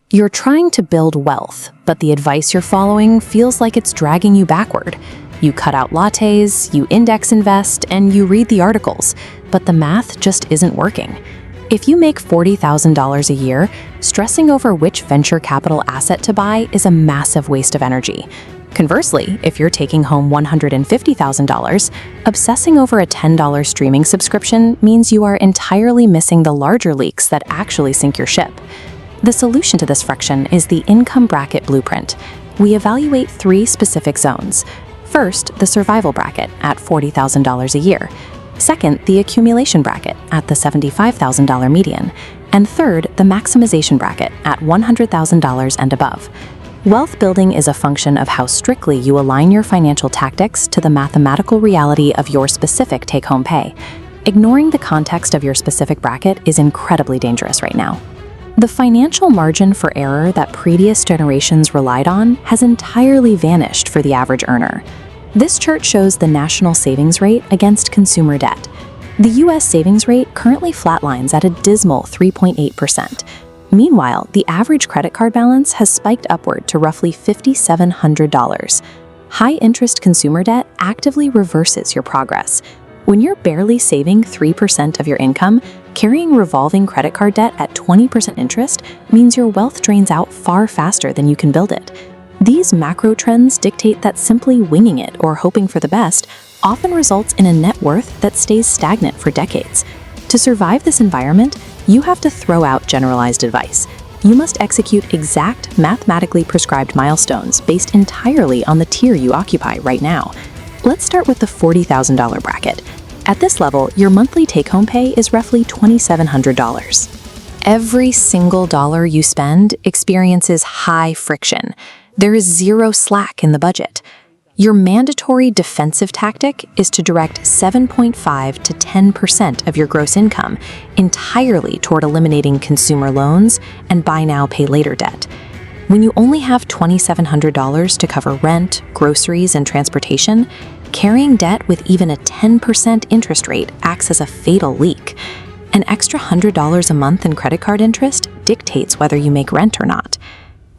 You're trying to build wealth, but the advice you're following feels like it's dragging you backward. You cut out lattes, you index invest, and you read the articles, but the math just isn't working. If you make $40,000 a year, stressing over which venture capital asset to buy is a massive waste of energy. Conversely, if you're taking home $150,000, obsessing over a $10 streaming subscription means you are entirely missing the larger leaks that actually sink your ship. The solution to this friction is the Income Bracket Blueprint. We evaluate 3 specific zones. First, the survival bracket at $40,000 a year. Second, the accumulation bracket at the $75,000 median. And third, the maximization bracket at $100,000 and above. Wealth building is a function of how strictly you align your financial tactics to the mathematical reality of your specific take-home pay. Ignoring the context of your specific bracket is incredibly dangerous right now. The financial margin for error that previous generations relied on has entirely vanished for the average earner. This chart shows the national savings rate against consumer debt. The U.S. savings rate currently flatlines at a dismal 3.8%. Meanwhile, the average credit card balance has spiked upward to roughly $5,700. High-interest consumer debt actively reverses your progress. When you're barely saving 3% of your income, carrying revolving credit card debt at 20% interest means your wealth drains out far faster than you can build it. These macro trends dictate that simply winging it or hoping for the best often results in a net worth that stays stagnant for decades. To survive this environment, you have to throw out generalized advice. You must execute exact, mathematically prescribed milestones based entirely on the tier you occupy right now. Let's start with the $40,000 bracket. At this level, your monthly take-home pay is roughly $2,700. Every single dollar you spend experiences high friction. There is zero slack in the budget. Your mandatory defensive tactic is to direct 7.5 to 10% of your gross income entirely toward eliminating consumer loans and buy now, pay later debt. When you only have $2,700 to cover rent, groceries, and transportation, carrying debt with even a 10% interest rate acts as a fatal leak. An extra $100 a month in credit card interest dictates whether you make rent or not.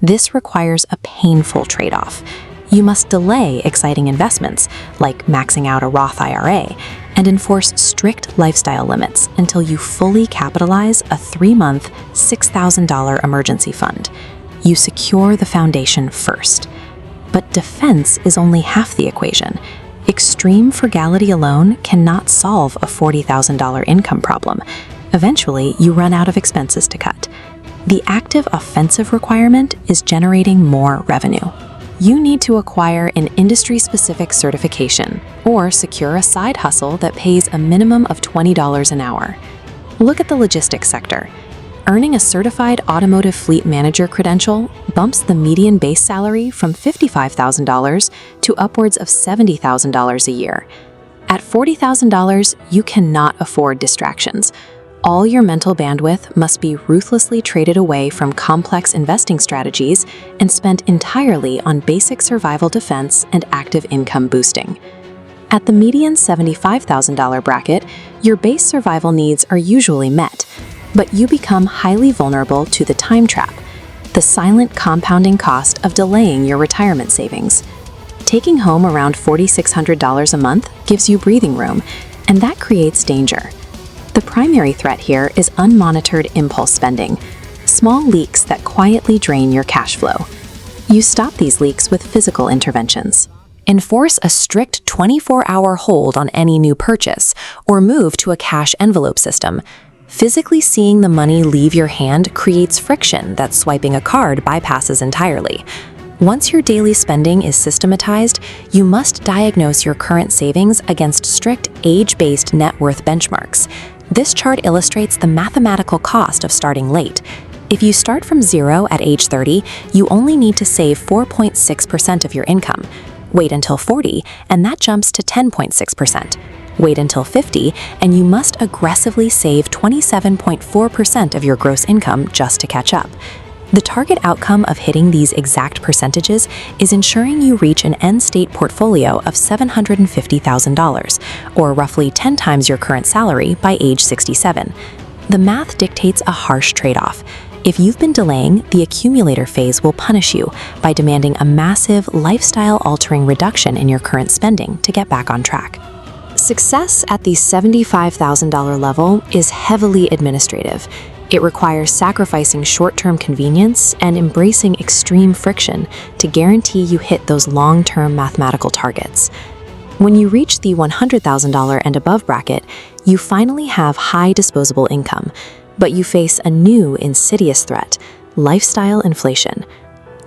This requires a painful trade-off. You must delay exciting investments, like maxing out a Roth IRA, and enforce strict lifestyle limits until you fully capitalize a 3-month, $6,000 emergency fund. You secure the foundation first. But defense is only half the equation. Extreme frugality alone cannot solve a $40,000 income problem. Eventually, you run out of expenses to cut. The active offensive requirement is generating more revenue. You need to acquire an industry-specific certification or secure a side hustle that pays a minimum of $20 an hour. Look at the logistics sector. Earning a certified automotive fleet manager credential bumps the median base salary from $55,000 to upwards of $70,000 a year. At $40,000, you cannot afford distractions. All your mental bandwidth must be ruthlessly traded away from complex investing strategies and spent entirely on basic survival defense and active income boosting. At the median $75,000 bracket, your base survival needs are usually met, but you become highly vulnerable to the time trap, the silent compounding cost of delaying your retirement savings. Taking home around $4,600 a month gives you breathing room, and that creates danger. The primary threat here is unmonitored impulse spending, small leaks that quietly drain your cash flow. You stop these leaks with physical interventions. Enforce a strict 24-hour hold on any new purchase, or move to a cash envelope system. Physically seeing the money leave your hand creates friction that swiping a card bypasses entirely. Once your daily spending is systematized, you must diagnose your current savings against strict age-based net worth benchmarks. This chart illustrates the mathematical cost of starting late. If you start from zero at age 30, you only need to save 4.6% of your income. Wait until 40, and that jumps to 10.6%. Wait until 50, and you must aggressively save 27.4% of your gross income just to catch up. The target outcome of hitting these exact percentages is ensuring you reach an end-state portfolio of $750,000, or roughly 10 times your current salary by age 67. The math dictates a harsh trade-off. If you've been delaying, the accumulator phase will punish you by demanding a massive, lifestyle-altering reduction in your current spending to get back on track. Success at the $75,000 level is heavily administrative. It requires sacrificing short-term convenience and embracing extreme friction to guarantee you hit those long-term mathematical targets. When you reach the $100,000 and above bracket, you finally have high disposable income, but you face a new insidious threat: lifestyle inflation.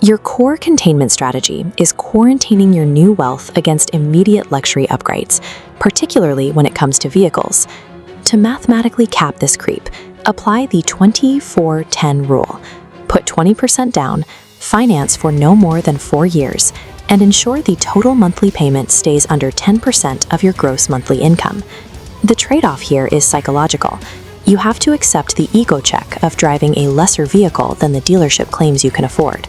Your core containment strategy is quarantining your new wealth against immediate luxury upgrades, particularly when it comes to vehicles. To mathematically cap this creep, apply the 20-4-10 rule. Put 20% down, finance for no more than 4 years, and ensure the total monthly payment stays under 10% of your gross monthly income. The trade-off here is psychological. You have to accept the ego check of driving a lesser vehicle than the dealership claims you can afford.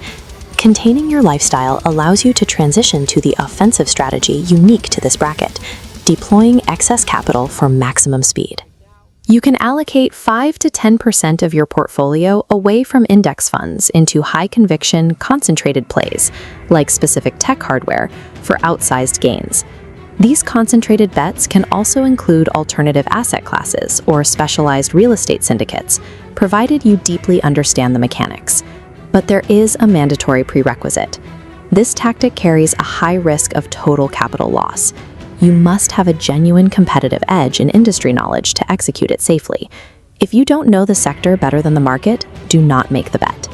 Containing your lifestyle allows you to transition to the offensive strategy unique to this bracket, deploying excess capital for maximum speed. You can allocate 5 to 10% of your portfolio away from index funds into high-conviction, concentrated plays, like specific tech hardware, for outsized gains. These concentrated bets can also include alternative asset classes or specialized real estate syndicates, provided you deeply understand the mechanics. But there is a mandatory prerequisite. This tactic carries a high risk of total capital loss. You must have a genuine competitive edge in industry knowledge to execute it safely. If you don't know the sector better than the market, do not make the bet.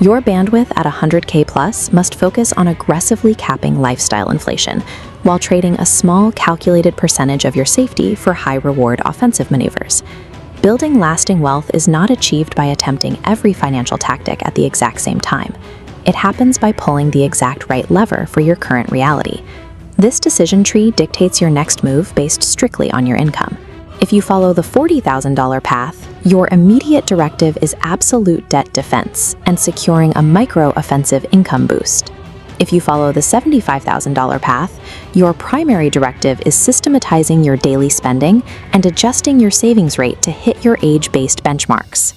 Your bandwidth at 100K plus must focus on aggressively capping lifestyle inflation, while trading a small calculated percentage of your safety for high-reward offensive maneuvers. Building lasting wealth is not achieved by attempting every financial tactic at the exact same time. It happens by pulling the exact right lever for your current reality. This decision tree dictates your next move based strictly on your income. If you follow the $40,000 path, your immediate directive is absolute debt defense and securing a micro-offensive income boost. If you follow the $75,000 path, your primary directive is systematizing your daily spending and adjusting your savings rate to hit your age-based benchmarks.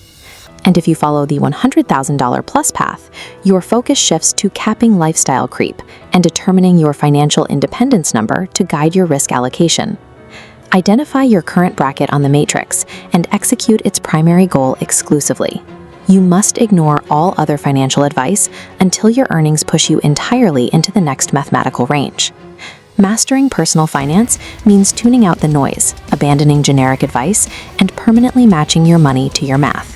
And if you follow the $100,000 plus path, your focus shifts to capping lifestyle creep and determining your financial independence number to guide your risk allocation. Identify your current bracket on the matrix and execute its primary goal exclusively. You must ignore all other financial advice until your earnings push you entirely into the next mathematical range. Mastering personal finance means tuning out the noise, abandoning generic advice, and permanently matching your money to your math.